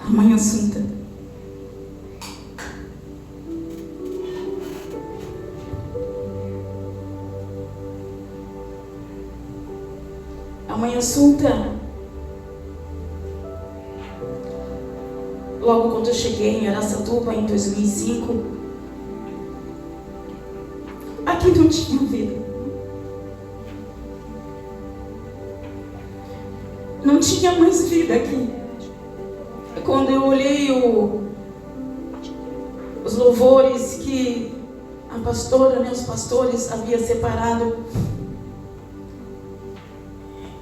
a Mãe Assunta. A Mãe Assunta, logo quando eu cheguei em Araçatuba em 2005, aqui não tinha vida. Não tinha mais vida aqui. Quando eu olhei os louvores que a pastora, os pastores haviam separado,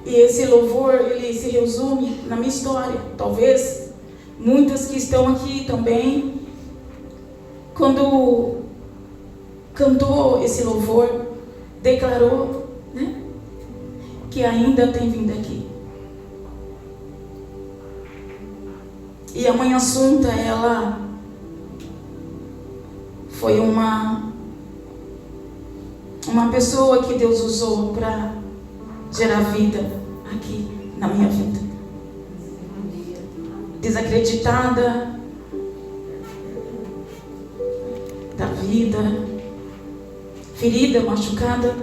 e esse louvor, ele se resume na minha história. Talvez muitas que estão aqui também, quando cantou esse louvor, declarou, que ainda tem vindo aqui. E a Mãe Assunta, ela foi uma pessoa que Deus usou para gerar vida aqui na minha vida. Desacreditada da vida, ferida, machucada.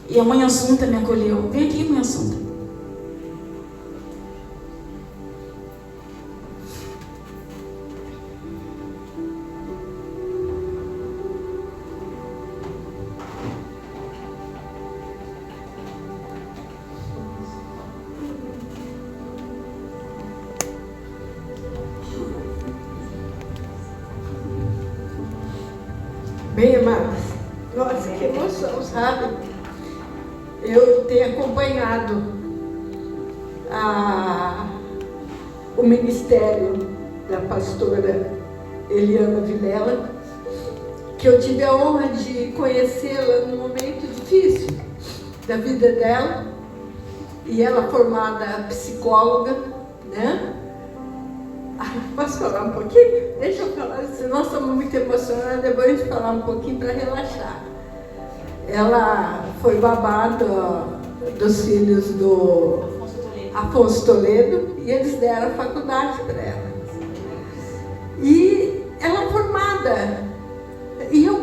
E a Mãe Assunta me acolheu. Vem aqui, Mãe Assunta. Bem, amados, nossa, que emoção, sabe? Eu tenho acompanhado o ministério da pastora Eliana Vilela, que eu tive a honra de conhecê-la num momento difícil da vida dela, e ela formada psicóloga, Posso falar um pouquinho? Deixa eu falar, senão estamos muito emocionados, depois a gente falar um pouquinho para relaxar. Ela foi babada dos filhos do Afonso Toledo, e eles deram a faculdade para ela. E ela é formada, e eu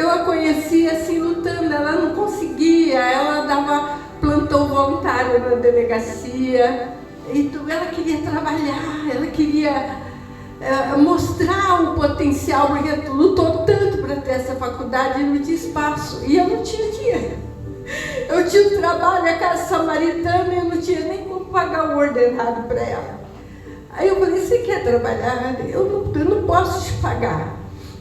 a conheci assim lutando, ela não conseguia, ela dava plantão voluntário na delegacia. Então ela queria trabalhar, ela queria mostrar o potencial, porque lutou tanto para ter essa faculdade e não tinha espaço. E eu não tinha dinheiro. Eu tinha um trabalho, a casa samaritana, e eu não tinha nem como pagar o ordenado para ela. Aí eu falei, você quer trabalhar? Eu não posso te pagar.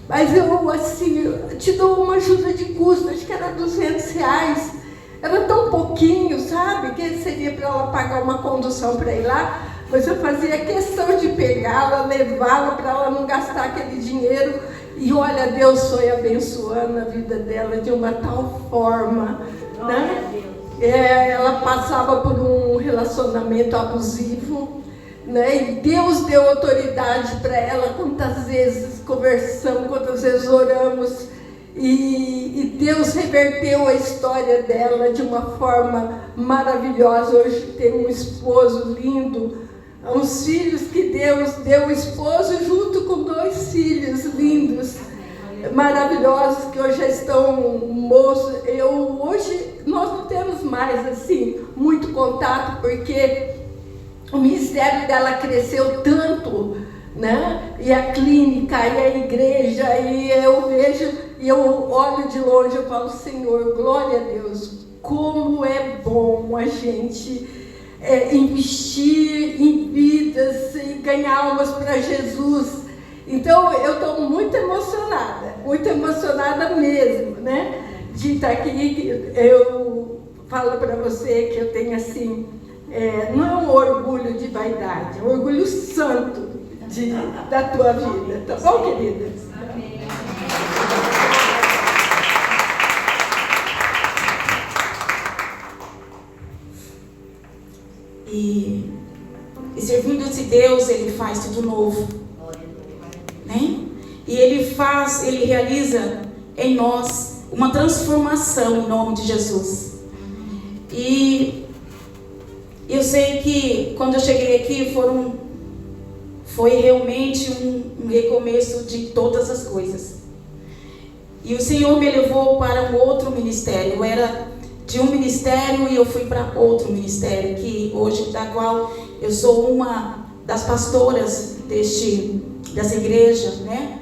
Mas eu, assim, te dou uma ajuda de custo, acho que era R$200. Era tão pouquinho, sabe? Que seria para ela pagar uma condução para ir lá, mas eu fazia questão de pegá-la, levá-la para ela não gastar aquele dinheiro. E olha, Deus foi abençoando a vida dela de uma tal forma, ela passava por um relacionamento abusivo, e Deus deu autoridade para ela. Quantas vezes conversamos, quantas vezes oramos, e Deus reverteu a história dela de uma forma maravilhosa. Hoje tem um esposo lindo, uns filhos que Deus deu o esposo junto com 2 filhos lindos, maravilhosos, que hoje já estão moços. Hoje nós não temos mais assim muito contato, porque o ministério dela cresceu tanto, e a clínica, e a igreja, e eu vejo, e eu olho de longe, eu falo, Senhor, glória a Deus, como é bom a gente investir em vidas e ganhar almas para Jesus. Então eu estou muito emocionada mesmo, de estar aqui. Eu falo para você que eu tenho assim, não é um orgulho de vaidade, é um orgulho santo da tua vida, tá bom, querida? Amém. E servindo-se Deus, Ele faz tudo novo, E Ele realiza em nós uma transformação em nome de Jesus. E Eu sei que quando eu cheguei aqui foi realmente um recomeço de todas as coisas. E o Senhor me levou para um outro ministério. Eu era de um ministério e eu fui para outro ministério, que hoje, da qual eu sou uma das pastoras dessa igreja, né?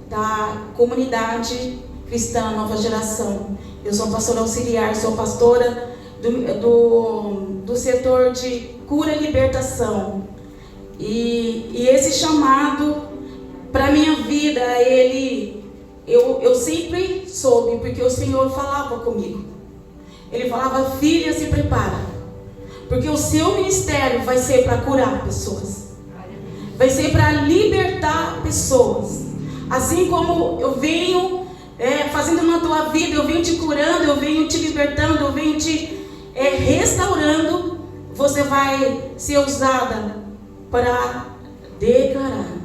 Da comunidade cristã Nova Geração. Eu sou pastora auxiliar, sou pastora do setor de cura e libertação. E esse chamado para minha vida, eu sempre soube, porque o Senhor falava comigo. Ele falava: filha, se prepara, porque o seu ministério vai ser para curar pessoas, vai ser para libertar pessoas. Assim como eu venho fazendo na tua vida, eu venho te curando, eu venho te libertando, eu venho te restaurando, você vai ser usada para declarar,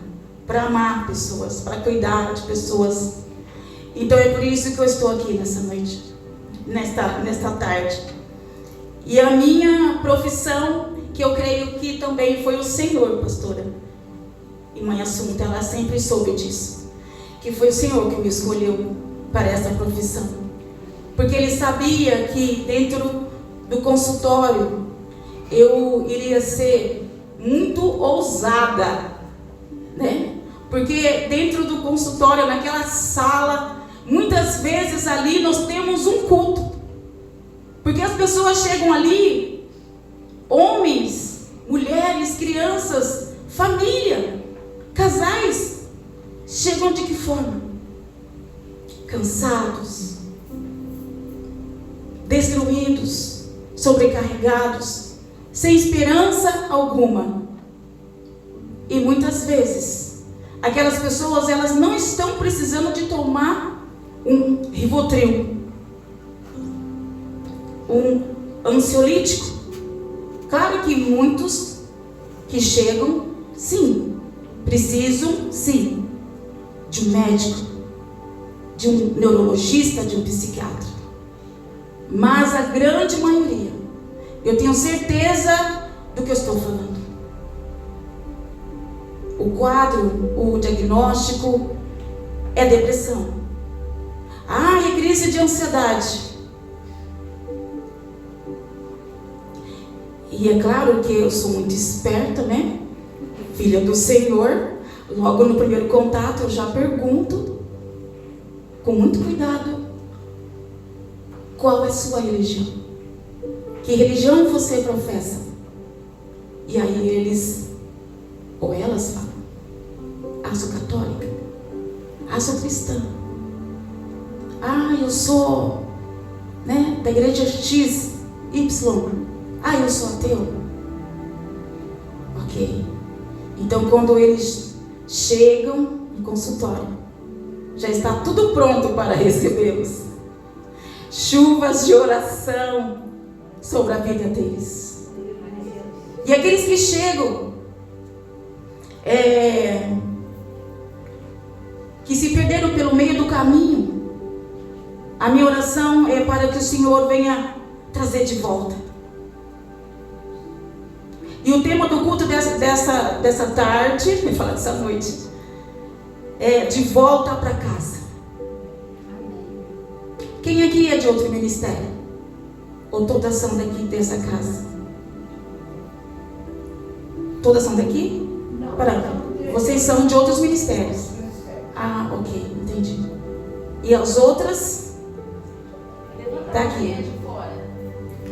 para amar pessoas, para cuidar de pessoas. Então é por isso que eu estou aqui nessa noite, nesta tarde. E a minha profissão, que eu creio que também foi o Senhor, pastora, e mãe Assunta, ela sempre soube disso, que foi o Senhor que me escolheu para essa profissão, porque Ele sabia que dentro do consultório eu iria ser muito ousada, né? Porque dentro do consultório, naquela sala, muitas vezes ali nós temos um culto, porque as pessoas chegam ali, homens, mulheres, crianças, família, casais, chegam de que forma? Cansados, destruídos, sobrecarregados, sem esperança alguma. E muitas vezes aquelas pessoas, elas não estão precisando de tomar um Rivotril, um ansiolítico. Claro que muitos que chegam, sim, precisam sim de um médico, de um neurologista, de um psiquiatra. Mas a grande maioria, eu tenho certeza do que eu estou falando. O quadro, o diagnóstico é depressão. É crise de ansiedade. E é claro que eu sou muito esperta, né? Filha do Senhor. Logo no primeiro contato eu já pergunto, com muito cuidado, qual é a sua religião? Que religião você professa? E aí eles, ou elas falam: sou católica, sou cristã, eu sou, né, da igreja X, Y, eu sou ateu. Ok. Então quando eles chegam no consultório, já está tudo pronto para recebê-los. Chuvas de oração sobre a vida deles. E aqueles que chegam, que se perderam pelo meio do caminho, a minha oração é para que o Senhor venha trazer de volta. E o tema do culto dessa tarde, me fala dessa noite, é de volta para casa. Quem aqui é de outro ministério? Ou todas são daqui dessa casa? Todas são daqui? Não. Vocês são de outros ministérios? Ok, entendi. E as outras? Daqui.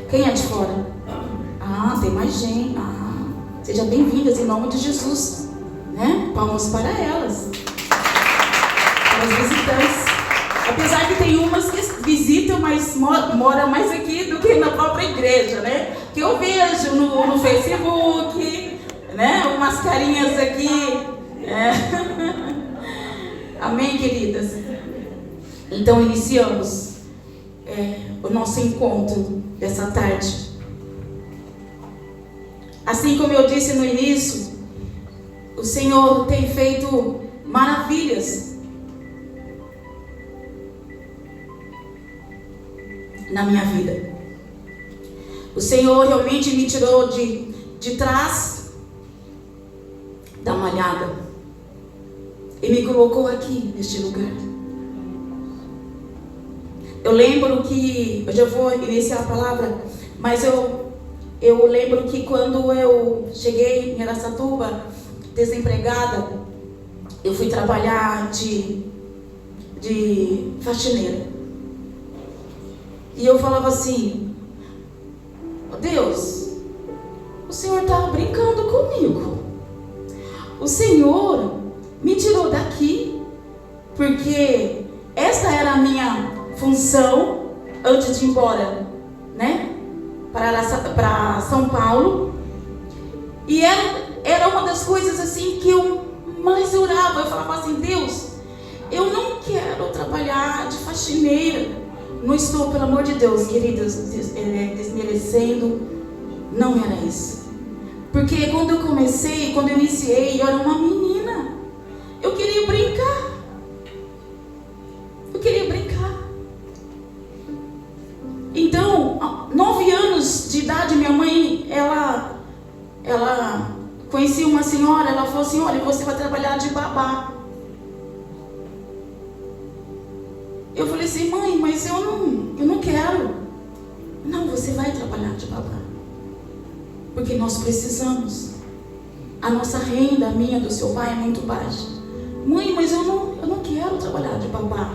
Quem é de fora? Tem mais gente. Sejam bem-vindas em nome de Jesus, né? Palmas para elas. Para os visitantes. Apesar que tem umas que visitam, mas moram mais aqui do que na própria igreja, né? Que eu vejo no Facebook, né? Umas carinhas aqui. Amém, queridas? Então iniciamos o nosso encontro dessa tarde. Assim como eu disse no início, o Senhor tem feito maravilhas na minha vida. O Senhor realmente me tirou de trás da malhada e me colocou aqui, neste lugar. Eu lembro que, eu já vou iniciar a palavra, mas eu lembro que quando eu cheguei em Araçatuba, desempregada, eu fui trabalhar de faxineira. E eu falava assim: oh, Deus, o Senhor está brincando comigo. O Senhor me tirou daqui, porque essa era a minha função antes de ir embora, né, para São Paulo. E era uma das coisas assim que eu mais orava. Eu falava assim: Deus, eu não quero trabalhar de faxineira. Não estou, pelo amor de Deus, queridas, desmerecendo. Não era isso. Porque quando eu iniciei, eu era uma menina. Eu queria brincar. Então, 9 anos de idade, minha mãe, ela conhecia uma senhora. Ela falou assim: olha, você vai trabalhar de babá. Eu falei assim: mãe, mas eu não quero. Não, você vai trabalhar de babá, porque nós precisamos. A nossa renda, a minha, do seu pai, é muito baixa. Mãe, mas eu não quero trabalhar de babá.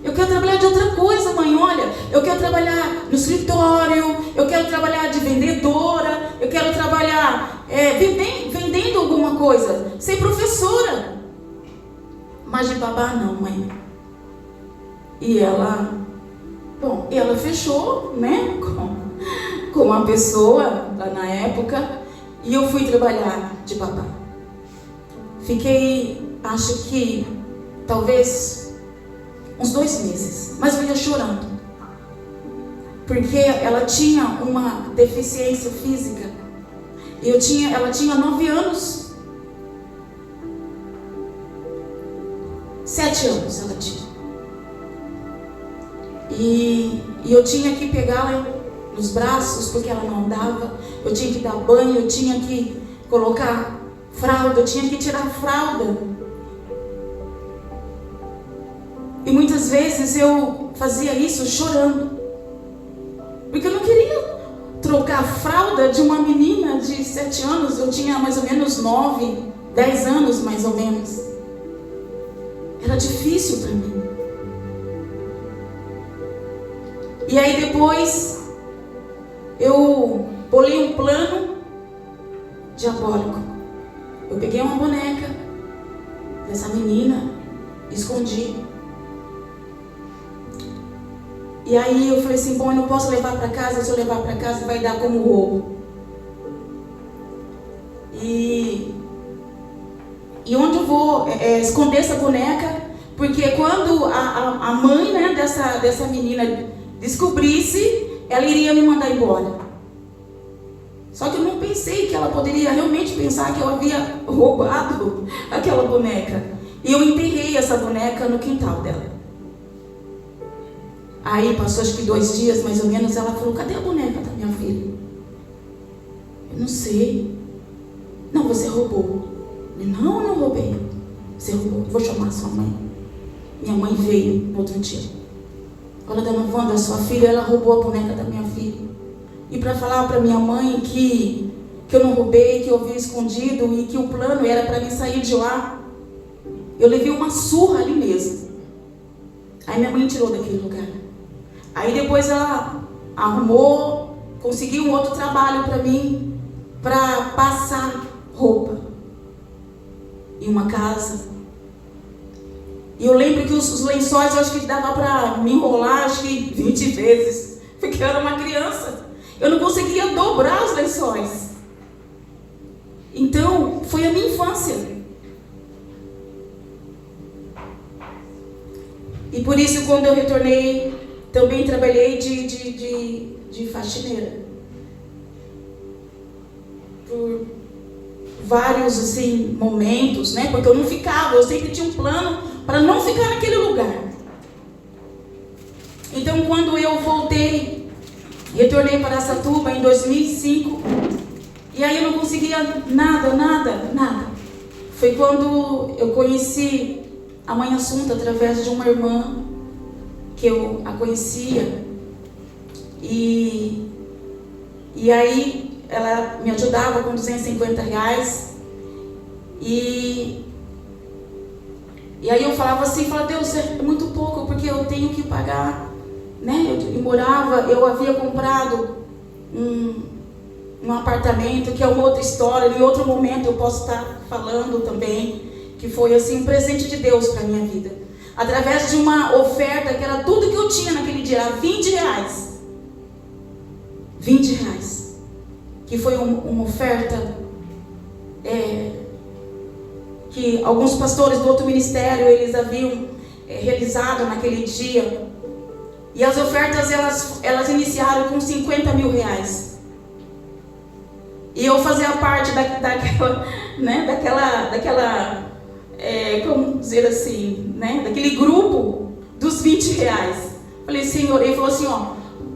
Eu quero trabalhar de outra coisa, mãe. Olha, eu quero trabalhar no escritório, eu quero trabalhar de vendedora, eu quero trabalhar vendendo alguma coisa, ser professora. Mas de babá não, mãe. E ela fechou, né, com uma pessoa lá na época, e eu fui trabalhar de babá. Fiquei, acho que talvez uns 2 meses, mas eu ia chorando, porque ela tinha uma deficiência física. Ela tinha 9 anos, 7 anos ela tinha. E eu tinha que pegá-la nos braços, porque ela não andava. Eu tinha que dar banho, eu tinha que colocar fralda, eu tinha que tirar a fralda. E muitas vezes eu fazia isso chorando, porque eu não queria trocar a fralda de uma menina de 7 anos. Eu tinha mais ou menos 9, 10 anos mais ou menos. Era difícil para mim. E aí depois eu bolei um plano diabólico. Eu peguei uma boneca dessa menina, escondi. E aí eu falei assim: bom, eu não posso levar para casa. Se eu levar para casa vai dar como roubo. E onde eu vou esconder essa boneca? Porque quando a mãe, né, dessa menina descobrisse, ela iria me mandar embora. Só que eu não pensei que ela poderia realmente pensar que eu havia roubado aquela boneca. E eu enterrei essa boneca no quintal dela. Aí passou acho que 2 dias mais ou menos. Ela falou: cadê a boneca da minha filha? Eu não sei. Não, você roubou. Eu, não roubei. Você roubou. Vou chamar a sua mãe. Minha mãe veio no outro dia. Olha, dona Wanda, sua filha, ela roubou a boneca da minha filha. E para falar para minha mãe que eu não roubei, que eu havia escondido e que o plano era para mim sair de lá, eu levei uma surra ali mesmo. Aí minha mãe tirou daquele lugar. Aí depois ela arrumou, conseguiu um outro trabalho para mim, para passar roupa em uma casa. E eu lembro que os lençóis, eu acho que dava para me enrolar, acho que 20 vezes, porque eu era uma criança. Eu não conseguia dobrar os lençóis. Então, foi a minha infância. E por isso, quando eu retornei, também trabalhei de faxineira. Por vários, assim, momentos, né? Porque eu não ficava, eu sempre tinha um plano para não ficar naquele lugar. Então, quando eu retornei para Araçatuba em 2005, e aí eu não conseguia nada. Foi quando eu conheci a Mãe Assunta através de uma irmã que eu a conhecia. E aí ela me ajudava com R$250. E aí eu falava assim, Deus, é muito pouco, porque eu tenho que pagar, né? Eu havia comprado um apartamento, que é uma outra história, em outro momento eu posso estar falando também, que foi assim um presente de Deus para a minha vida. Através de uma oferta que era tudo que eu tinha naquele dia, era R$20. R$20. Que foi uma oferta que alguns pastores do outro ministério, eles haviam realizado naquele dia. E as ofertas, elas iniciaram com R$50 mil. E eu fazia parte daquela, né, como dizer assim, né, daquele grupo dos R$20. Falei, Senhor, ele falou assim,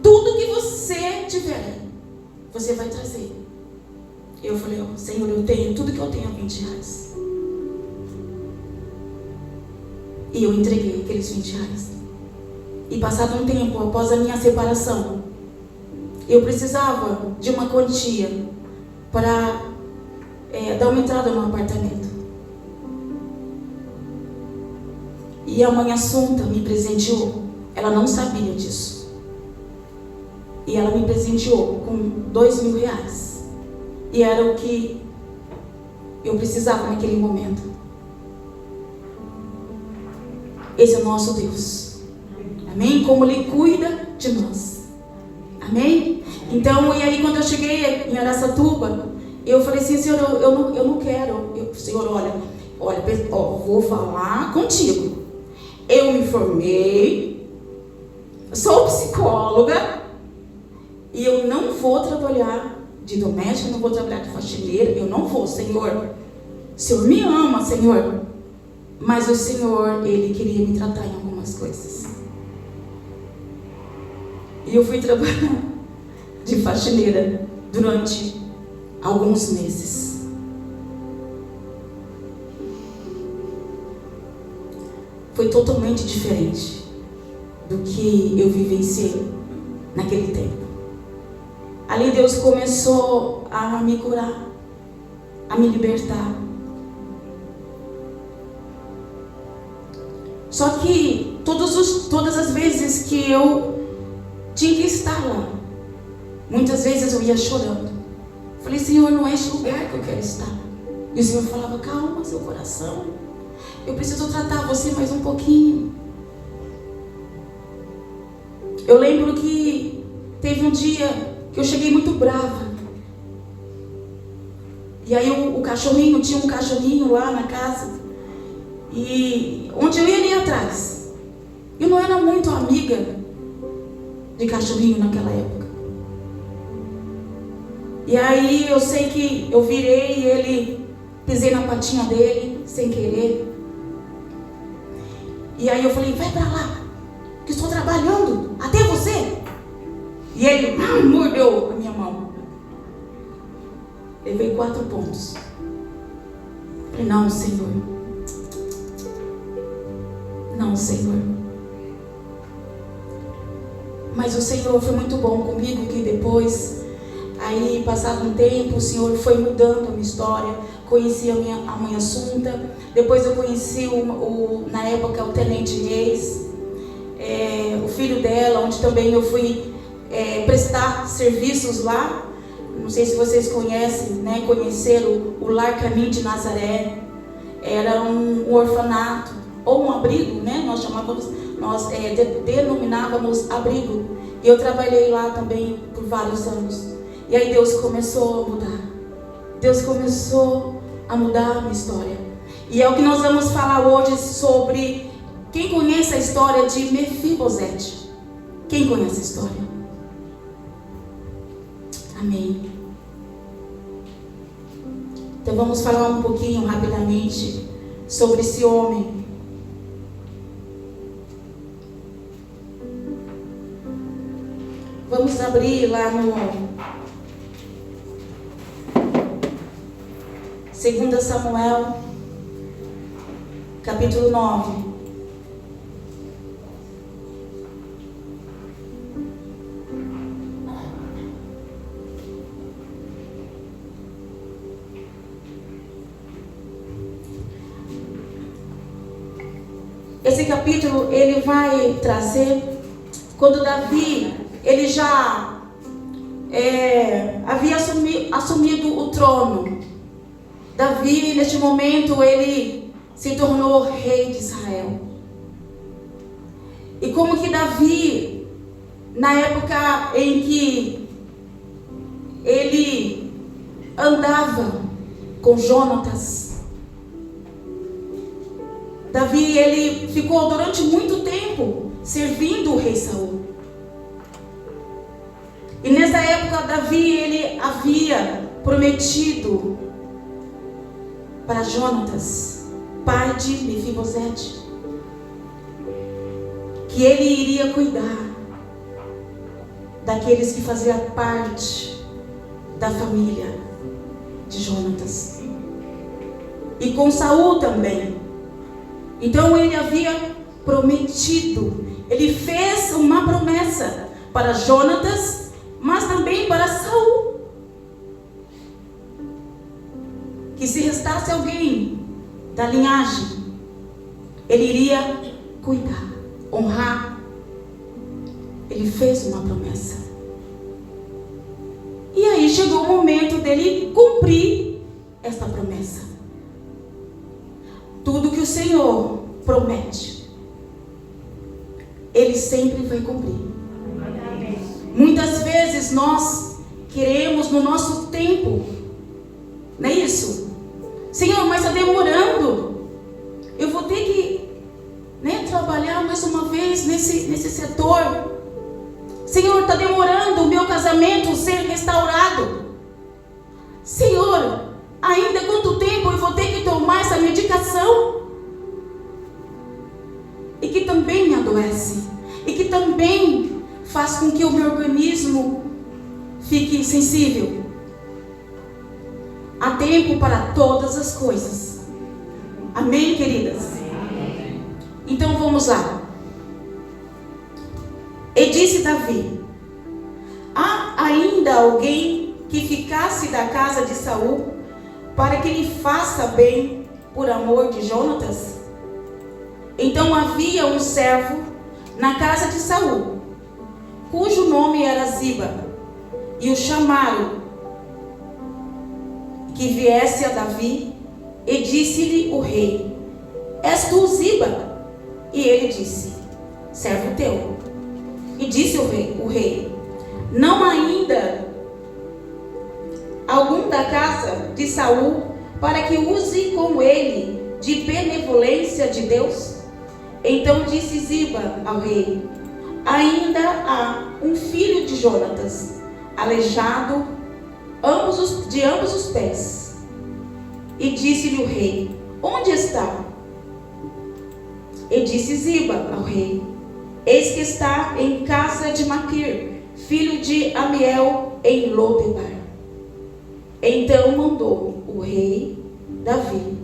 tudo que você tiver, você vai trazer. Eu falei, Senhor, eu tenho, tudo que eu tenho é R$20. E eu entreguei aqueles R$20. E passado um tempo, após a minha separação, eu precisava de uma quantia para dar uma entrada no apartamento. E a Mãe Assunta me presenteou. Ela não sabia disso. E ela me presenteou com R$2 mil. E era o que eu precisava naquele momento. Esse é o nosso Deus. Amém? Como Ele cuida de nós. Amém? Então, e aí quando eu cheguei em Araçatuba, eu falei assim, Senhor, eu não quero. Senhor, olha, vou falar contigo. Eu me formei, sou psicóloga, e eu não vou trabalhar de doméstica, não vou trabalhar de faxineira, eu não vou, Senhor. O Senhor me ama, Senhor. Mas o Senhor, Ele queria me tratar em algumas coisas. E eu fui trabalhar de faxineira durante alguns meses. Foi totalmente diferente do que eu vivenciei naquele tempo. Ali Deus começou a me curar, a me libertar. Só que todas as vezes que eu tinha que estar lá, muitas vezes eu ia chorando. Falei, Senhor, não é esse lugar que eu quero estar. E o Senhor falava, calma seu coração, eu preciso tratar você mais um pouquinho. Eu lembro que teve um dia que eu cheguei muito brava. E aí tinha um cachorrinho lá na casa. E onde eu ia ali atrás. Eu não era muito amiga de cachorrinho naquela época. E aí eu sei que eu virei e ele, pisei na patinha dele, sem querer. E aí eu falei, vai pra lá, que estou trabalhando, até você. E ele mordeu a minha mão. Levei 4 pontos. Falei, não, Senhor. Não, Senhor. Mas o Senhor foi muito bom comigo, que depois, aí passado um tempo, o Senhor foi mudando a minha história. Conheci a Mãe Assunta. Depois eu conheci na época o Tenente Reis, o filho dela, onde também eu fui prestar serviços lá. Não sei se vocês conhecem, né? Conheceram o Lar Caminho de Nazaré. Era um orfanato ou um abrigo, né? Nós denominávamos abrigo. E eu trabalhei lá também por vários anos. E aí Deus começou a mudar. Deus começou a mudar a minha história. E é o que nós vamos falar hoje sobre... Quem conhece a história de Mefibosete? Quem conhece a história? Amém. Então vamos falar um pouquinho rapidamente sobre esse homem. abrir lá no 2 Samuel, capítulo 9. Esse capítulo, ele vai trazer quando Davi, ele já havia assumido o trono. Davi, neste momento, ele se tornou rei de Israel. E como que Davi, na época em que ele andava com Jonatas, Davi, ele ficou durante muito tempo servindo o rei Saul. E nessa época, Davi, ele havia prometido para Jonatas, pai de Mefibosete, que ele iria cuidar daqueles que faziam parte da família de Jonatas. E com Saul também. Então ele havia prometido, ele fez uma promessa para Jonatas, mas também para Saul, que se restasse alguém da linhagem, ele iria cuidar, honrar. Ele fez uma promessa. E aí chegou o momento dele cumprir essa promessa. Tudo que o Senhor promete, Ele sempre vai cumprir. Muitas vezes nós queremos no nosso tempo, não é isso? Senhor, mas está demorando. Eu vou ter que trabalhar mais uma vez nesse setor. Senhor, está demorando o meu casamento ser restaurado. Senhor, ainda quanto tempo eu vou ter que tomar essa medicação? E que também me adoece. E que também faz com que o meu organismo fique sensível. Há tempo para todas as coisas. Amém, queridas? Amém. Então vamos lá. E disse Davi: há ainda alguém que ficasse da casa de Saul, para que lhe faça bem por amor de Jonatas? Então havia um servo na casa de Saul, cujo nome era Ziba, e o chamaram que viesse a Davi, e disse-lhe o rei: és tu Ziba? E ele disse: servo teu. E disse o rei: não ainda algum da casa de Saul, para que use com ele de benevolência de Deus? Então disse Ziba ao rei: ainda há um filho de Jonatas, aleijado de ambos os pés. E disse-lhe o rei: onde está? E disse Ziba ao rei: eis que está em casa de Maquir, filho de Amiel, em Lodebar. Então mandou o rei Davi,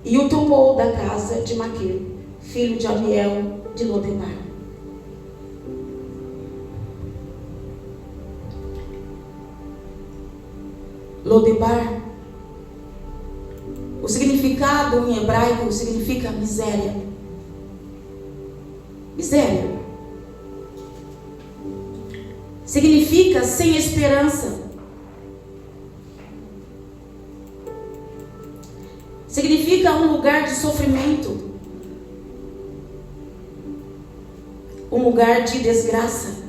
e o tomou da casa de Maquir, filho de Amiel, de Lodebar. Lodebar, o significado em hebraico significa miséria. Miséria significa sem esperança. Significa um lugar de sofrimento, um lugar de desgraça,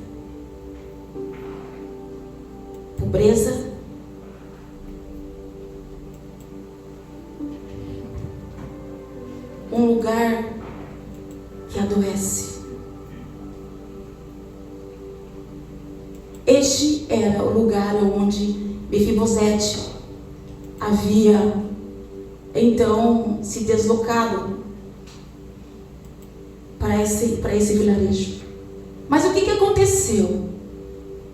pobreza, um lugar que adoece. Este era o lugar onde Mefibosete havia então se deslocado para esse vilarejo. Mas o que aconteceu?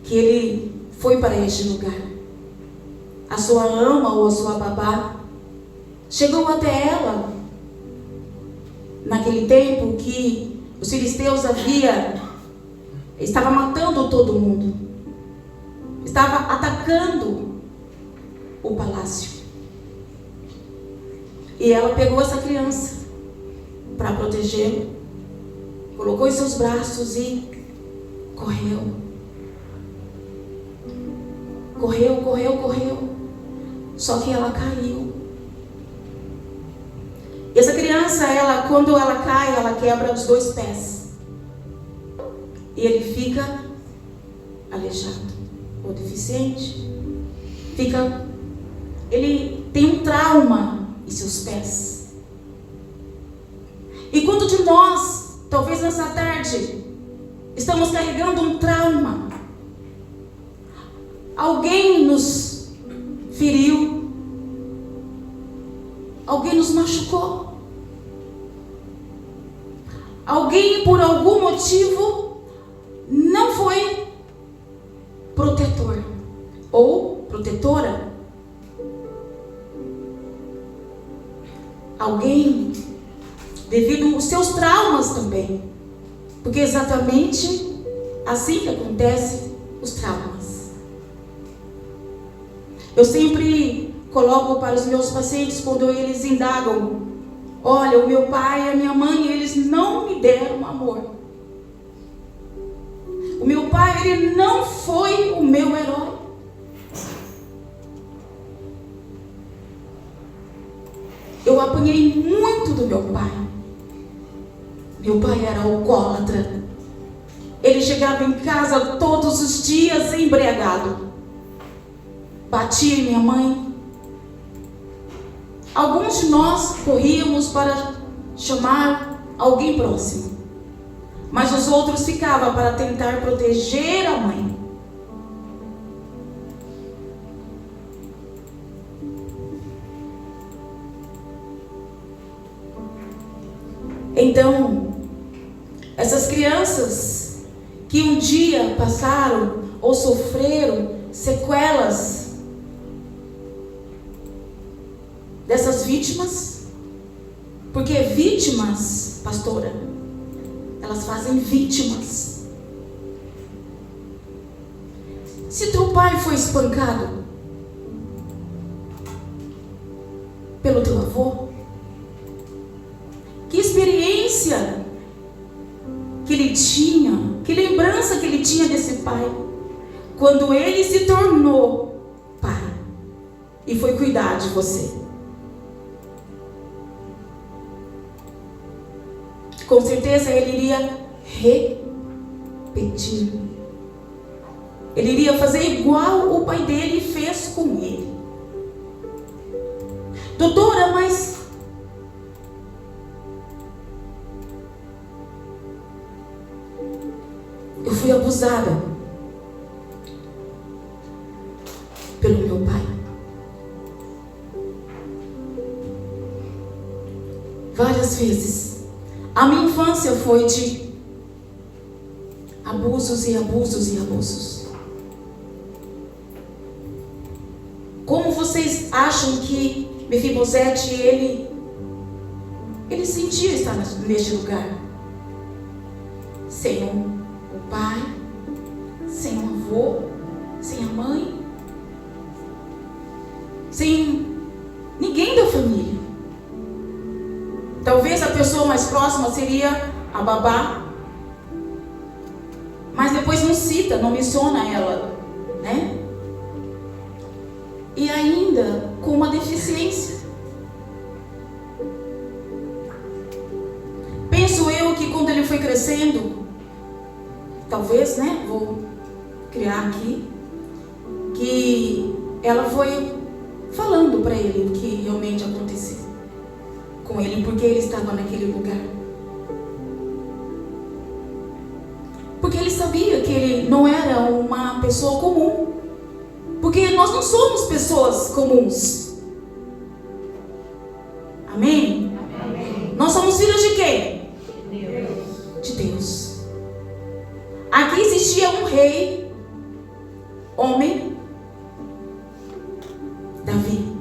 que ele foi para este lugar. A sua ama ou a sua babá chegou até ela naquele tempo que os filisteus estava matando todo mundo, estava atacando o palácio. E ela pegou essa criança para protegê-lo, colocou em seus braços e correu. Correu. Só que ela caiu. E essa criança, quando ela cai, ela quebra os 2 pés. E ele fica aleijado ou deficiente. Ele tem um trauma em seus pés. E quanto de nós, talvez nessa tarde, estamos carregando um trauma? Alguém nos feriu, alguém nos machucou, alguém por algum motivo não foi protetor ou protetora. Alguém devido aos seus traumas também, porque é exatamente assim que acontece os traumas. Eu sempre coloco para os meus pacientes, quando eles indagam: olha, o meu pai e a minha mãe, eles não me deram amor. O meu pai, ele não foi o meu herói. Eu apanhei muito do meu pai. Meu pai era alcoólatra. Ele chegava em casa todos os dias embriagado. Batia em minha mãe. Alguns de nós corríamos para chamar alguém próximo, mas os outros ficavam para tentar proteger a mãe. Então, essas crianças que um dia passaram ou sofreram sequelas dessas vítimas, porque vítimas, pastora, elas fazem vítimas. Se teu pai foi espancado pelo teu avô, que experiência que ele tinha, que lembrança que ele tinha desse pai, quando ele se tornou pai e foi cuidar de você. Com certeza ele iria repetir. Ele iria fazer igual o pai dele fez com ele. Doutora, mas eu fui abusada pelo meu pai. Várias vezes. A minha infância foi de abusos e abusos e abusos. Como vocês acham que Mefibosete, ele sentia estar neste lugar? Sem o pai, sem o avô, sem a mãe, sem ninguém da família. Talvez a pessoa mais próxima seria a babá, mas depois não cita, não menciona ela, né? E ainda com uma deficiência. Penso eu que quando ele foi crescendo, talvez, né, vou criar aqui, que ela foi falando para ele o que realmente aconteceu com ele, porque ele estava naquele lugar. Porque ele sabia que ele não era uma pessoa comum. Porque nós não somos pessoas comuns. Amém? Amém. Nós somos filhos de quem? De Deus. Aqui existia um rei homem, Davi.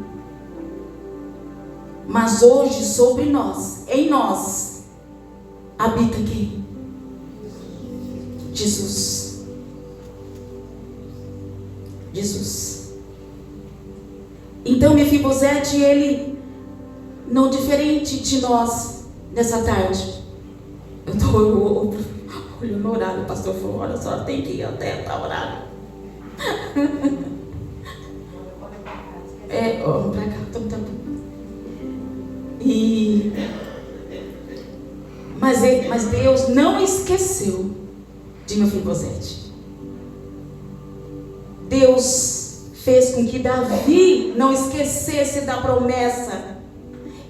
Mas hoje sobre nós, em nós, habita quem? Jesus. Jesus. Então Mefibosete, ele, não diferente de nós nessa tarde. Eu estou olhando no horário, o pastor falou, olha só, tem que ir até tal horário. Vamos pra cá, então tá bom. Mas Deus não esqueceu de Mefibosete. Deus fez com que Davi não esquecesse da promessa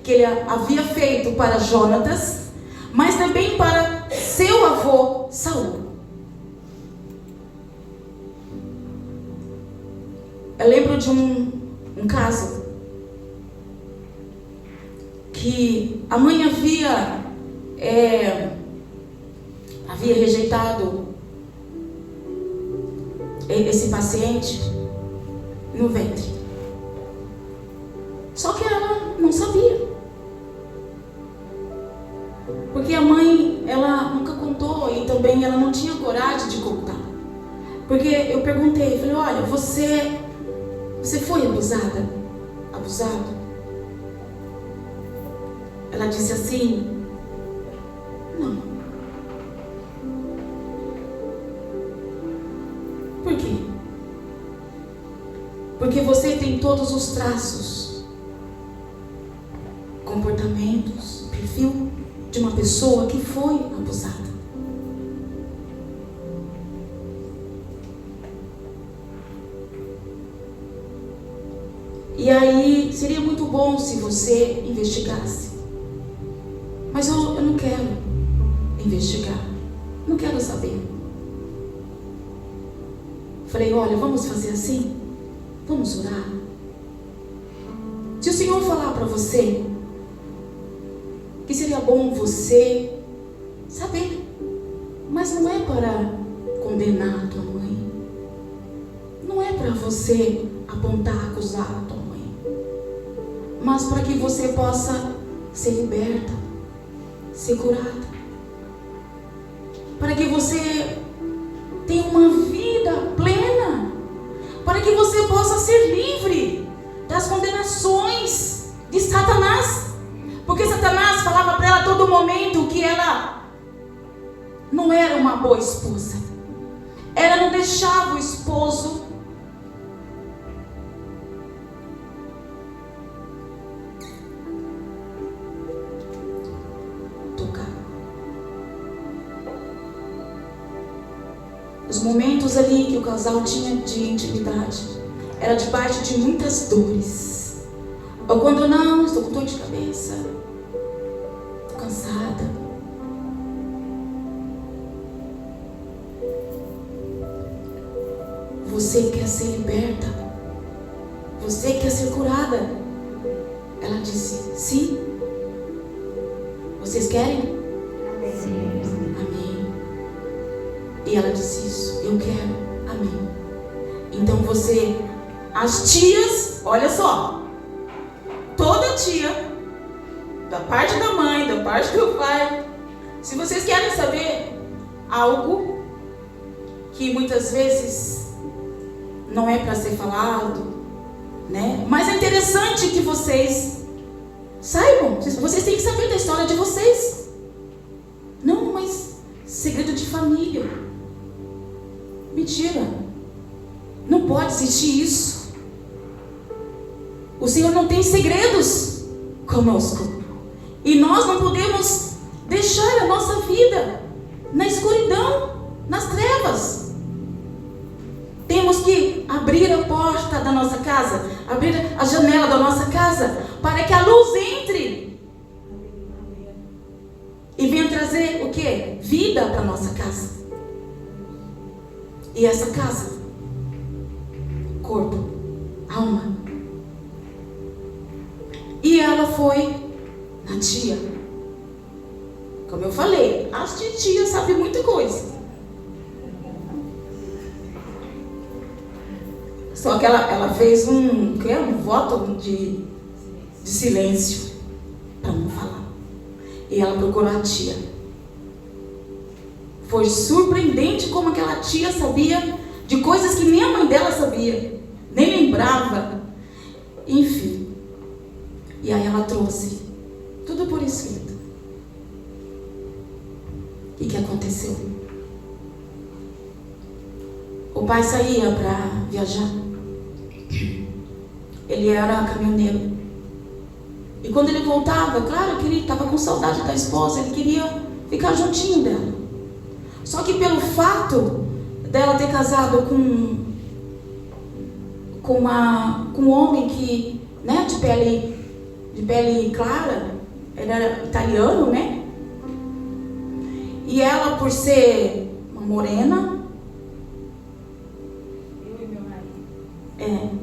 que ele havia feito para Jonatas, mas também para seu avô Saul. Eu lembro de um caso que a mãe havia rejeitado esse paciente no ventre. Só que ela não sabia. Porque a mãe, ela nunca contou e também ela não tinha coragem de contar. Porque eu perguntei, falei, olha, você foi abusada? Abusado? Ela disse assim, não. Por quê? Porque você tem todos os traços, comportamentos, perfil de uma pessoa que foi abusada. E aí seria muito bom se você investigasse. Mas eu não quero investigar. Não quero saber. Falei, olha, vamos fazer assim? Vamos orar? Se o Senhor falar para você que seria bom você saber, mas não é para condenar a tua mãe, não é para você apontar, acusar a tua mãe, mas para que você possa ser liberta, ser curada, para que você tenha uma vida plena, para que você possa ser livre das condenações de Satanás. Porque Satanás falava para ela a todo momento que ela não era uma boa esposa. Ela não deixava o esposo tocar. Os momentos ali que o casal tinha de intimidade era debaixo de muitas dores. Ou quando não, estou com dor de cabeça, estou cansada. Você quer ser liberta? Você quer ser curada? Ela disse, sim. Vocês querem? Sim. Amém. E ela disse isso, eu quero. Amém. Então você, as tias, olha só, toda tia, da parte da mãe, da parte do pai, se vocês querem saber algo que muitas vezes não é para ser falado, né? Mas é interessante que vocês saibam, vocês têm que saber da história de vocês. Não, mas segredo de família. Mentira. Não pode existir isso. O Senhor não tem segredos conosco. E nós não podemos deixar a nossa vida na escuridão, nas trevas. Temos que abrir a porta da nossa casa, abrir a janela da nossa casa, para que a luz entre e venha trazer o quê? Vida para a nossa casa. E essa casa, corpo, alma. E ela foi na tia. Como eu falei, as titias sabem muita coisa. Só que ela fez um voto de silêncio para não falar. E ela procurou a tia. Foi surpreendente como aquela tia sabia de coisas que nem a mãe dela sabia, nem lembrava. Enfim. E aí ela trouxe tudo por escrito. E o que aconteceu? O pai saía para viajar. Ele era caminhoneiro. E quando ele voltava, claro que ele estava com saudade da esposa, ele queria ficar juntinho dela. Só que pelo fato dela ter casado com um homem que, né, de pele clara, ele era italiano, né? E ela, por ser uma morena, eu e meu marido.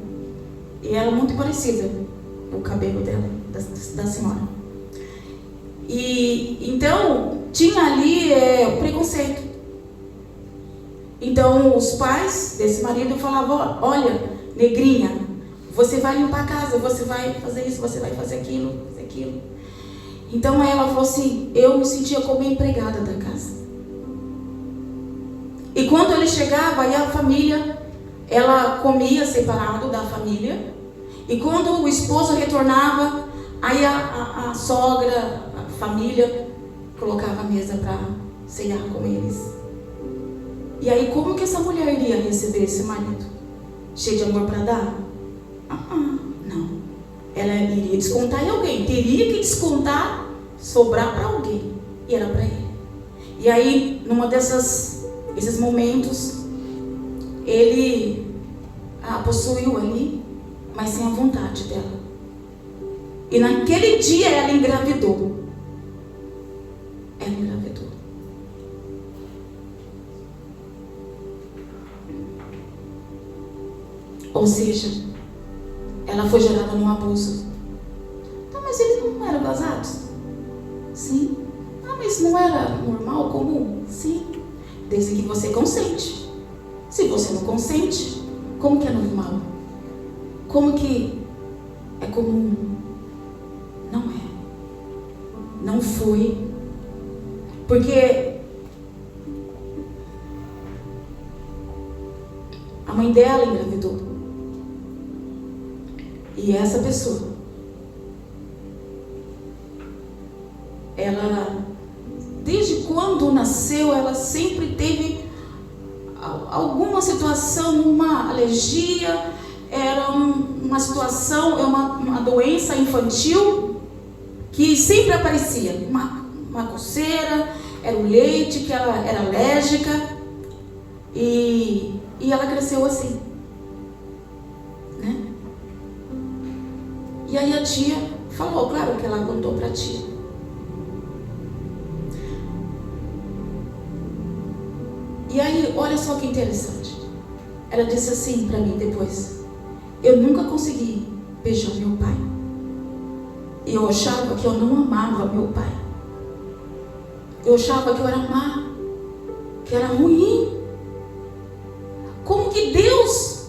E ela muito parecida, o cabelo dela, da senhora. E então tinha ali o preconceito. Então os pais desse marido falavam: olha, negrinha, você vai limpar a casa, você vai fazer isso, você vai fazer aquilo. Então ela falou assim: eu me sentia como empregada da casa. E quando ele chegava, aí a família, ela comia separado da família. E quando o esposo retornava, aí a sogra, a família, colocava a mesa para ceiar com eles. E aí como que essa mulher iria receber esse marido? Cheio de amor para dar? Não. Ela iria descontar em alguém. Teria que descontar, sobrar para alguém. E era para ele. E aí, numa esses momentos, ele a possuiu ali, mas sem a vontade dela. E naquele dia ela engravidou. Ou seja, ela foi gerada num abuso. Então, mas eles não eram casados? Sim. Mas não era normal, comum? Sim. Desde que você consente. Se você não consente, como que é normal? Como que é comum? Não é. Não foi. Porque a mãe dela engravidou. E essa pessoa, ela, desde quando nasceu, ela sempre teve alguma situação, uma alergia, era uma situação, uma doença infantil que sempre aparecia, uma coceira, era o leite que ela era alérgica, e ela cresceu assim, né? E aí a tia falou, claro que ela contou para a tia. E aí, olha só que interessante. Ela disse assim para mim depois: eu nunca consegui beijar meu pai. E eu achava que eu não amava meu pai. Eu achava que eu era má, que era ruim. Como que Deus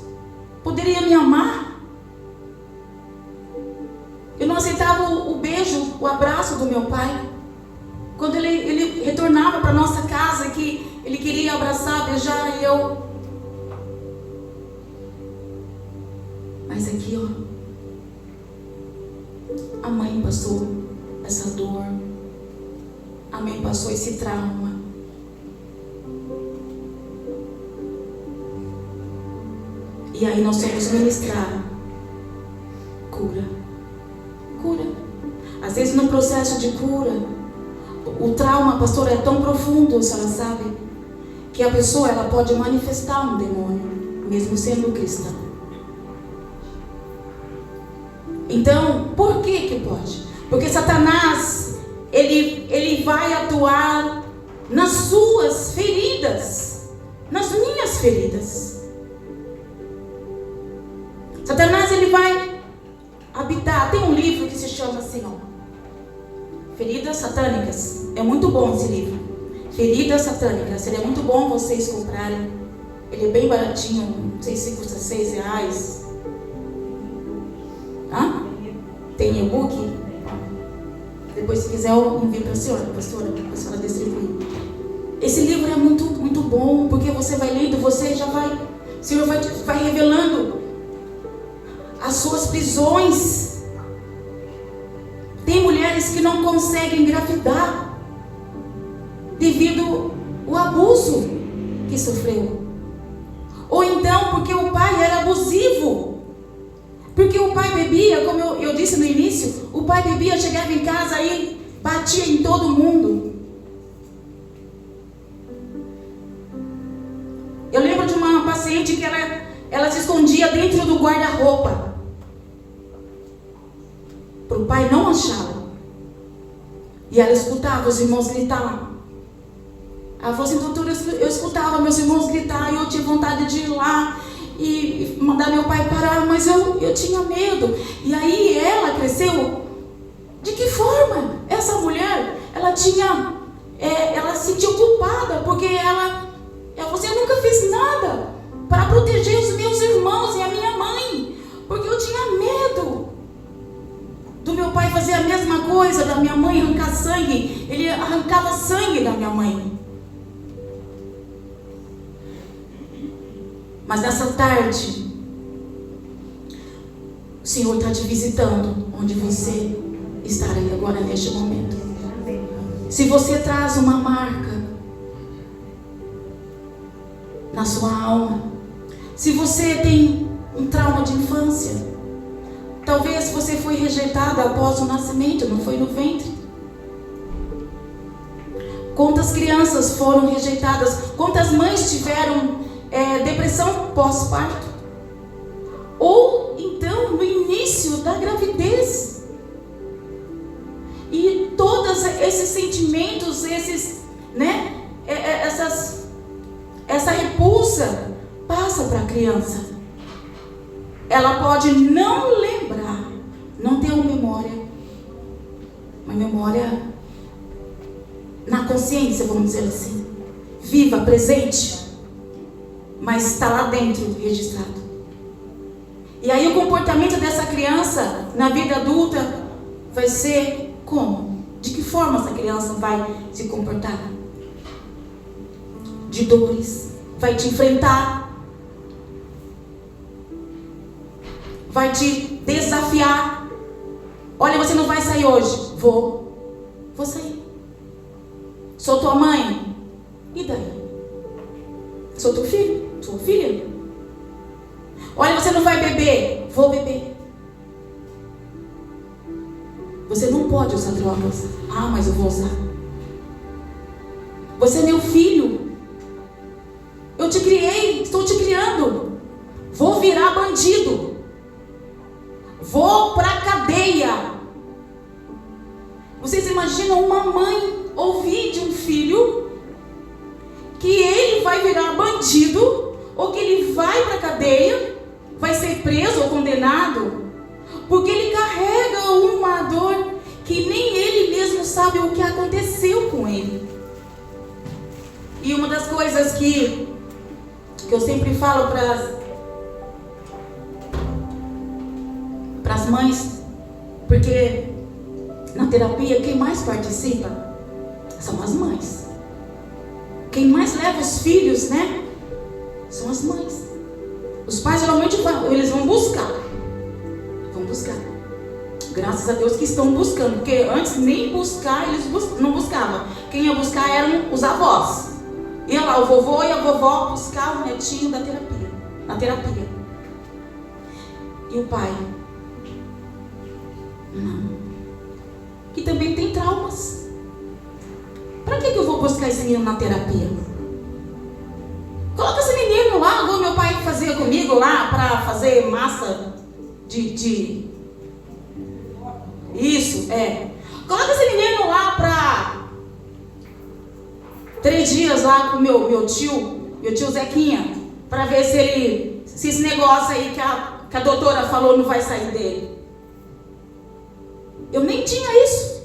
poderia me amar? Eu não aceitava o beijo, o abraço do meu pai. Quando ele retornava para nossa casa, que ele queria abraçar, beijar, e eu... Mas aqui, ó, a mãe passou essa dor, a mãe passou esse trauma. E aí nós vamos ministrar cura. Às vezes no processo de cura, o trauma, pastor, é tão profundo, a senhora sabe, que a pessoa, ela pode manifestar um demônio, mesmo sendo cristã. Então, por que pode? Porque Satanás, ele vai atuar nas suas feridas, nas minhas feridas. Satanás, ele vai habitar. Tem um livro que se chama assim, ó, Feridas Satânicas. É muito bom esse livro. Feridas Satânicas. Seria muito bom vocês comprarem. Ele é bem baratinho, não sei se custa R$6. Tem e-book? Depois, se quiser, eu envio para a senhora distribuir. Esse livro é muito, muito bom, porque você vai lendo, o Senhor vai revelando as suas prisões. Tem mulheres que não conseguem engravidar devido ao abuso que sofreu. Ou então porque o pai era abusivo. Porque o pai bebia, como eu disse no início, o pai bebia, chegava em casa e batia em todo mundo. Eu lembro de uma paciente que ela se escondia dentro do guarda-roupa, para o pai não achá-la. E ela escutava os irmãos gritar. Ela falou assim: doutora, eu escutava meus irmãos gritar e eu tinha vontade de ir lá e mandar meu pai parar, mas eu tinha medo. E aí ela cresceu. De que forma? Essa mulher, ela se sentiu culpada, porque ela falou assim: eu nunca fiz nada para proteger os meus irmãos e a minha mãe, porque eu tinha medo do meu pai fazer a mesma coisa, da minha mãe arrancar sangue. Ele arrancava sangue da minha mãe. Mas nessa tarde, o Senhor está te visitando onde você está aí agora neste momento. Se você traz uma marca na sua alma, se você tem um trauma de infância, talvez você foi rejeitada após o nascimento, não foi no ventre. Quantas crianças foram rejeitadas? Quantas mães tiveram depressão pós-parto? Ou então no início da gravidez? E todos esses sentimentos, essa repulsa passa para a criança. Ela pode não lembrar, não ter uma memória na consciência, vamos dizer assim, viva, presente, mas está lá dentro registrado. E aí o comportamento dessa criança na vida adulta vai ser como? De que forma essa criança vai se comportar? De dores, vai te enfrentar, vai te desafiar. Olha, você não vai sair hoje. Vou sair. Sou tua mãe. E daí? Sou teu filho, sua filha. Olha, você não vai beber. Vou beber. Você não pode usar drogas. Ah, mas eu vou usar. Você é meu filho. Eu te criei, estou te criando. Vou virar bandido. Vou para a cadeia. Vocês imaginam uma mãe ouvir de um filho que ele vai virar bandido, ou que ele vai para a cadeia, vai ser preso ou condenado, porque ele carrega uma dor que nem ele mesmo sabe o que aconteceu com ele. E uma das coisas que eu sempre falo para as mães, porque na terapia quem mais participa são as mães. Quem mais leva os filhos, né? São as mães. Os pais geralmente eles vão buscar. Graças a Deus que estão buscando, porque antes nem buscar eles não buscavam. Quem ia buscar eram os avós. Ia lá o vovô e a vovó buscar o netinho na terapia. E o pai? Não. Que também tem traumas. Para que eu vou buscar esse menino na terapia? Coloca esse menino lá, igual meu pai fazia comigo lá, para fazer massa de... Isso, Coloca esse menino lá para 3 dias lá com meu tio Zequinha, para ver se esse negócio aí que a doutora falou não vai sair dele. Eu nem tinha isso.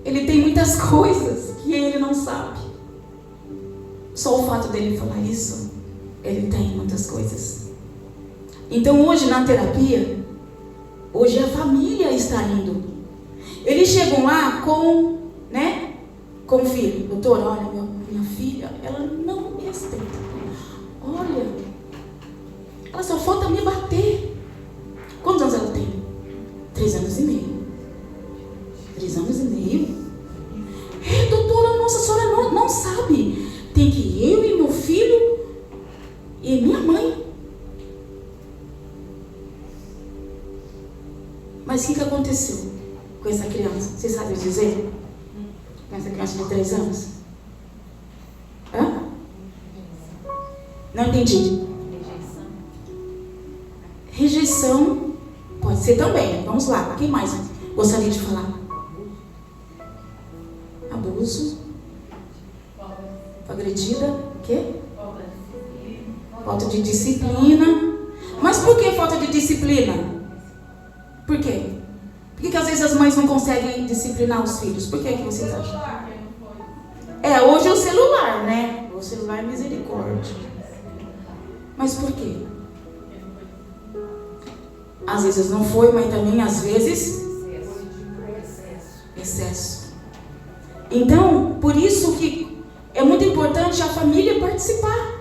Ele tem muitas coisas que ele não sabe. Só o fato dele falar isso, ele tem muitas coisas. Então hoje na terapia, hoje a família está indo. Eles chegam lá com o filho. Doutor, olha, minha filha, ela não me respeita. Olha, ela só falta me bater. Quantos anos ela tem? 3 anos e meio. 3 anos e meio? Doutora, nossa, a senhora não sabe. Tem que eu e meu filho e minha mãe. Mas o que aconteceu com essa criança? Você sabe dizer? Com essa criança de 3 anos? Hã? Não entendi. Rejeição pode ser também. Vamos lá. Quem mais gostaria de falar? Abuso. Agredida. O quê? Falta de disciplina. Mas por que falta de disciplina? Por quê? Por que às vezes as mães não conseguem disciplinar os filhos? Por que vocês acham? Hoje é o celular, né? O celular é misericórdia. Mas por quê? Às vezes não foi, mas também às vezes excesso. Então, por isso que é muito importante a família participar.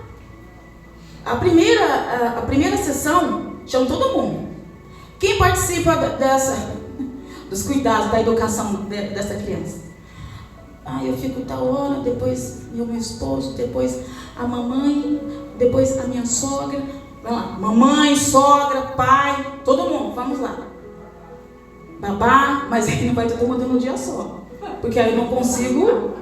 A primeira sessão chama todo mundo. Quem participa dos cuidados, da educação dessa criança? Eu fico tal hora, depois meu esposo, depois a mamãe, depois a minha sogra. Vai lá, mamãe, sogra, pai, todo mundo, vamos lá. Babá, mas aí não vai todo mundo num dia só. Porque aí eu não consigo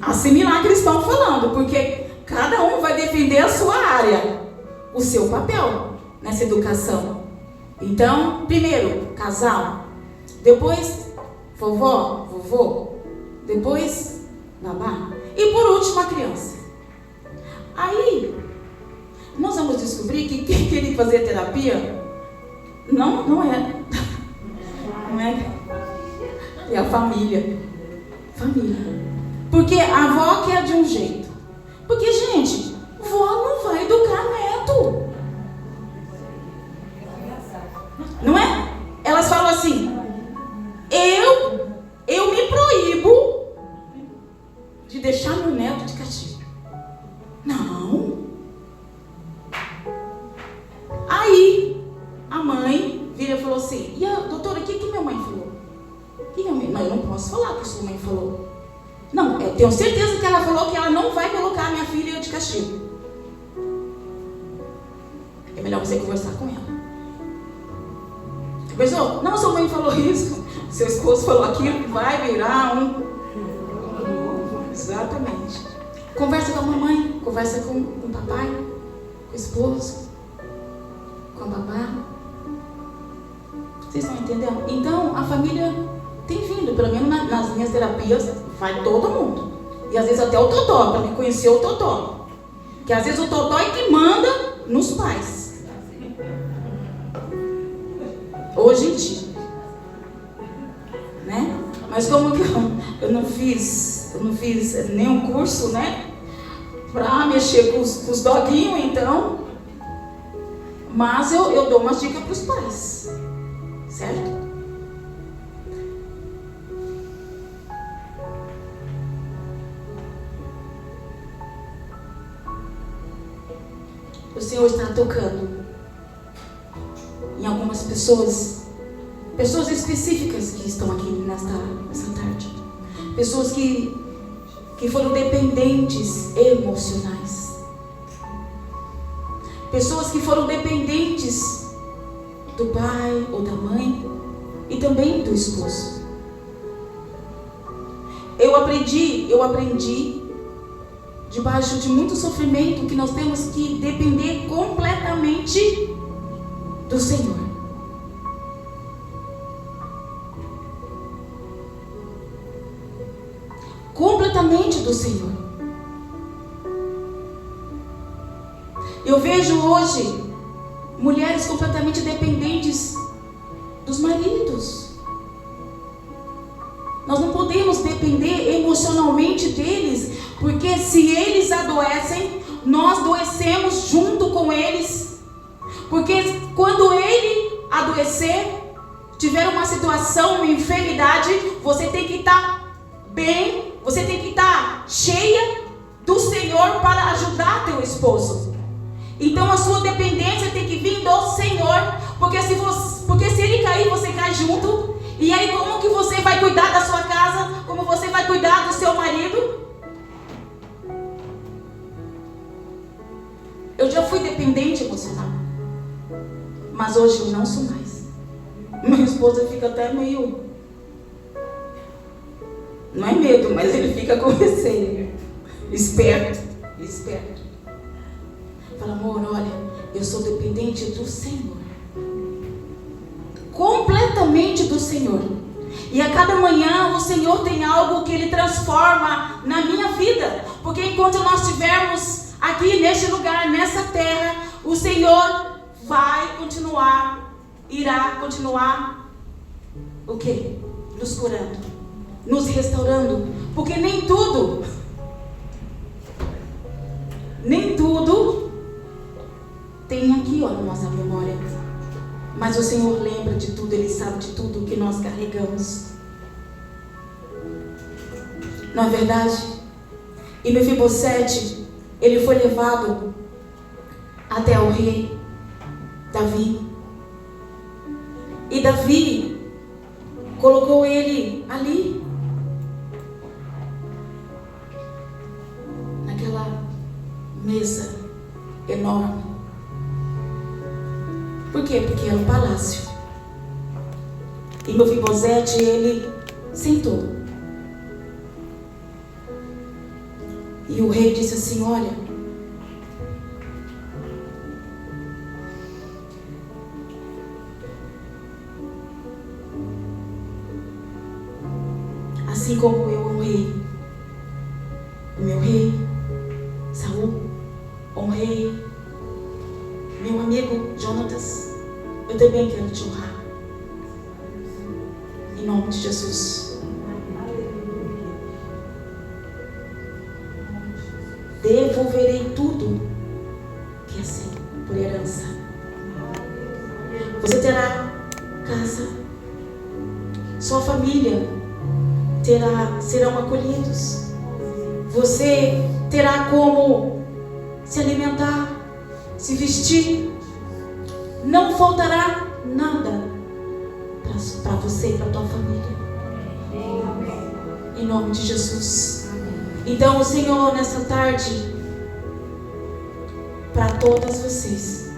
assimilar o que eles estão falando. Porque cada um vai defender a sua área, o seu papel nessa educação. Então, primeiro, casal. Depois, vovó, vovô. Depois, babá. E por último, a criança. Aí, nós vamos descobrir que quem queria fazer terapia não é. É a família. Porque a avó quer de um jeito. Porque, gente, vó não vai educar neto. Não é? Elas falam assim: eu me proíbo de deixar meu neto de castigo. Não. Aí a mãe vira e falou assim: e a doutora, o que minha mãe falou? Não, eu não posso falar o que sua mãe falou. Não, eu tenho certeza que ela falou que ela não vai colocar a minha filha de castigo. É melhor você conversar com ela. Pensou? Não, sua mãe falou isso, seu esposo falou aquilo, vai virar um... Exatamente. Conversa com a mamãe, conversa com o papai, com o esposo, com a babá. Vocês estão entendendo? Então, a família tem vindo, pelo menos nas minhas terapias, vai todo mundo. E às vezes até o totó, para me conhecer o totó. Que às vezes o totó é que manda nos pais. Hoje em dia, né? Mas como que eu não fiz nenhum curso, né? Para mexer com os doguinhos, então. Mas eu dou umas dicas para os pais, certo? O Senhor está tocando em algumas pessoas específicas que estão aqui nessa tarde. Pessoas que foram dependentes emocionais. Pessoas que foram dependentes do pai ou da mãe e também do esposo. Eu aprendi debaixo de muito sofrimento que nós temos que depender completamente do Senhor. Completamente do Senhor. Eu vejo hoje mulheres completamente dependentes dos maridos. Nós não podemos depender emocionalmente deles, Porque se eles adoecem, nós adoecemos junto com eles. Porque quando ele adoecer, tiver uma situação, uma enfermidade, você tem que estar bem, você tem que estar cheia do Senhor para ajudar teu esposo. Então a sua dependência tem que vir do Senhor, porque se ele cair, você cai junto. E aí como que você vai cuidar da sua casa? Como você vai cuidar do seu marido? Eu já fui dependente emocional, mas hoje eu não sou mais. Meu esposo fica até meio, não é medo, mas ele fica com receio. Esperto. Fala, amor, olha, eu sou dependente do Senhor. Completamente do Senhor. E a cada manhã o Senhor tem algo que Ele transforma na minha vida. Porque enquanto nós estivermos aqui neste lugar, nessa terra, o Senhor irá continuar o quê? Nos curando, nos restaurando. Porque nem tudo tem aqui, ó, na nossa memória. Mas o Senhor lembra de tudo, Ele sabe de tudo que nós carregamos. Não é verdade? E Mefibosete, ele foi levado até o rei Davi. E Davi colocou ele ali, naquela mesa enorme. Por quê? Porque era um palácio. E Mefibosete, ele sentou. E o rei disse assim, olha, assim como eu honrei o meu rei Saul, honrei meu amigo Jonatas, eu também quero te honrar. Em nome de Jesus. Devolverei tudo que é seu por herança. Você terá casa, sua família serão acolhidos. Você terá como se alimentar, se vestir. Não faltará nada para você e para tua família. Em nome de Jesus. Então o Senhor, nessa tarde, para todas vocês,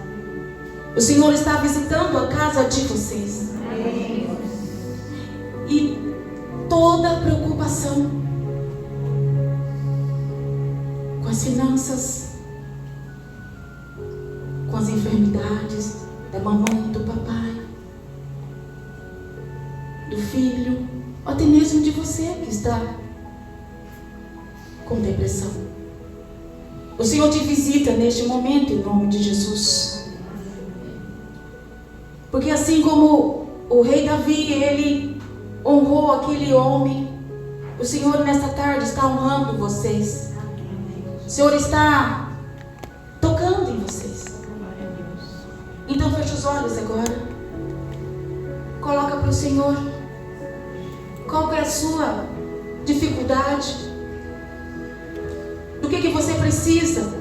o Senhor está visitando a casa de vocês. E toda preocupação com as finanças, com as enfermidades da mamãe, do papai, do filho, ou até mesmo de você que está com depressão. O Senhor te visita neste momento em nome de Jesus. Porque assim como o rei Davi, ele honrou aquele homem, o Senhor nesta tarde está honrando vocês. O Senhor está tocando em vocês. Então feche os olhos agora. Coloca para o Senhor. Qual é a sua dificuldade? Do que você precisa?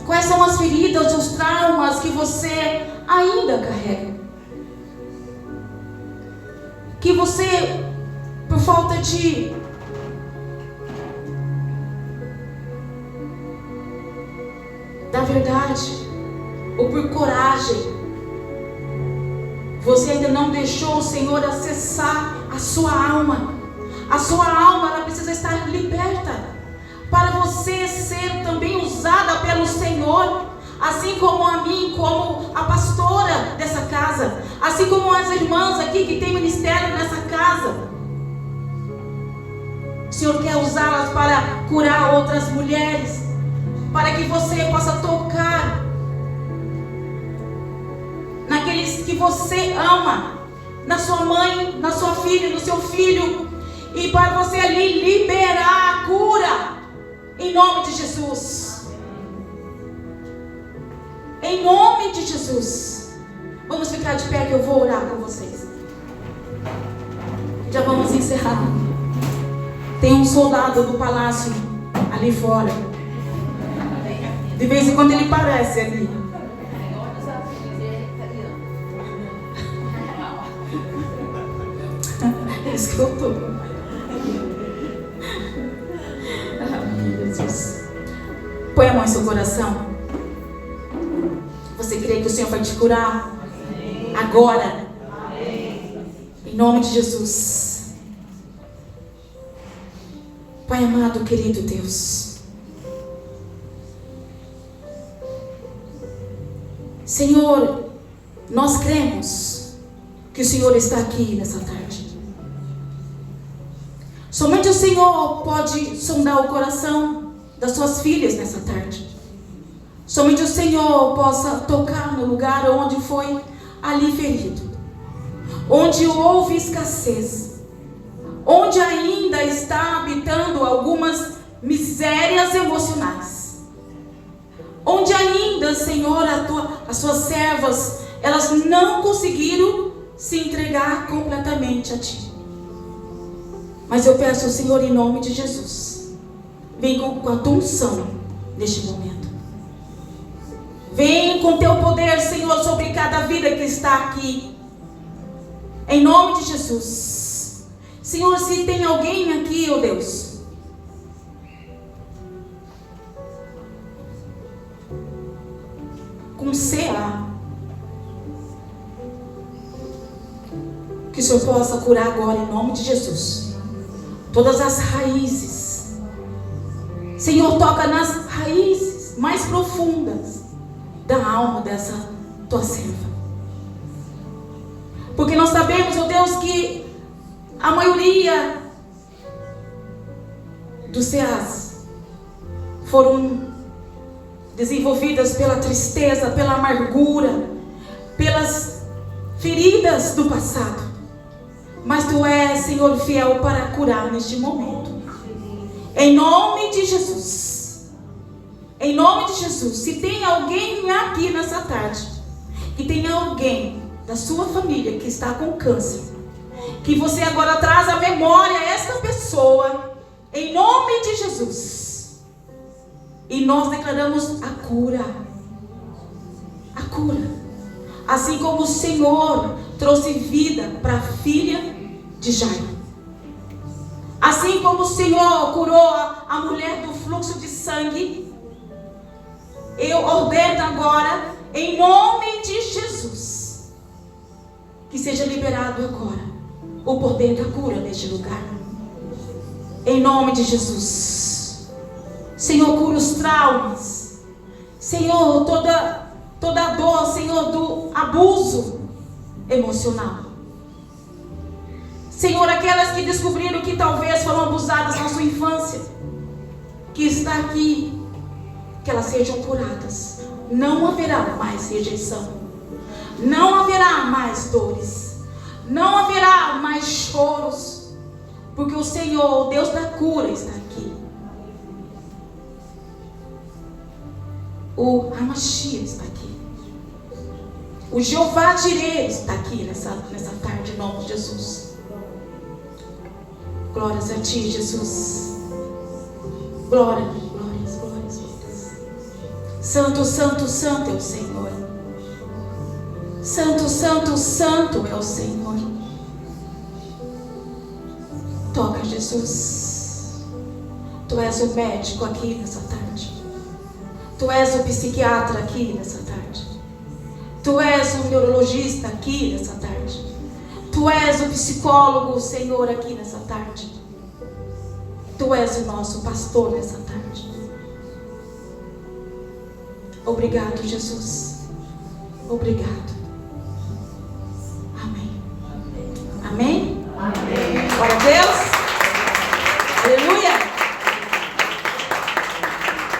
Quais são as feridas, os traumas que você ainda carrega? Que você, por falta da verdade, ou por coragem, você ainda não deixou o Senhor acessar a sua alma. A sua alma, ela precisa estar liberta para você ser também usada pelo Senhor, assim como a mim, como a pastora dessa casa, assim como as irmãs aqui que tem ministério nessa casa. O Senhor quer usá-las para curar outras mulheres, para que você possa tocar naqueles que você ama, na sua mãe, na sua filha, no seu filho, e para você ali liberar a cura, em nome de Jesus. Em nome de Jesus. Vamos ficar de pé que eu vou orar com vocês. Já vamos encerrar. Tem um soldado do palácio ali fora. De vez em quando ele aparece ali. Escutou? Jesus. Põe a mão em seu coração. Você crê que o Senhor vai te curar? Agora. Em nome de Jesus. Pai amado, querido Deus. Senhor, nós cremos que o Senhor está aqui nessa tarde. Somente o Senhor pode sondar o coração das suas filhas nessa tarde. Somente o Senhor possa tocar no lugar onde foi ali ferido, onde houve escassez, onde ainda está habitando algumas misérias emocionais, onde ainda, Senhor, as suas servas, elas não conseguiram se entregar completamente a Ti. Mas eu peço ao Senhor, em nome de Jesus, vem com a tua unção neste momento. Vem com teu poder, Senhor, sobre cada vida que está aqui. Em nome de Jesus. Senhor, se tem alguém aqui, ó Deus, com CA, que o Senhor possa curar agora, em nome de Jesus. Todas as raízes. Senhor, toca nas raízes mais profundas da alma dessa tua serva. Porque nós sabemos, ó Deus, que a maioria dos CAs foram desenvolvidas pela tristeza, pela amargura, pelas feridas do passado. Mas Tu és, Senhor, fiel para curar neste momento. Em nome de Jesus. Em nome de Jesus. Se tem alguém aqui nessa tarde, que tem alguém da sua família que está com câncer, que você agora traz à memória esta pessoa, em nome de Jesus. E nós declaramos a cura. A cura. Assim como o Senhor trouxe vida para a filha de Jairo. Assim como o Senhor curou a mulher do fluxo de sangue, eu ordeno agora, em nome de Jesus, que seja liberado agora o poder da cura neste lugar. Em nome de Jesus. Senhor, cura os traumas. Senhor, toda a dor, Senhor, do abuso emocional. Senhor, aquelas que descobriram que talvez foram abusadas na sua infância, que está aqui, que elas sejam curadas. Não haverá mais rejeição. Não haverá mais dores. Não haverá mais choros. Porque o Senhor, o Deus da cura, está aqui. O Hamashia está aqui. O Jeová Jireh está aqui nessa tarde, em nome de Jesus. Glórias a Ti, Jesus. Glórias, glórias, glórias, glórias. Santo, santo, santo é o Senhor. Santo, santo, santo é o Senhor. Toca, Jesus. Tu és o médico aqui nessa tarde. Tu és o psiquiatra aqui nessa tarde. Tu és o neurologista aqui nessa tarde. Tu és o psicólogo, Senhor, aqui nessa tarde. Tu és o nosso pastor nessa tarde. Obrigado, Jesus. Obrigado.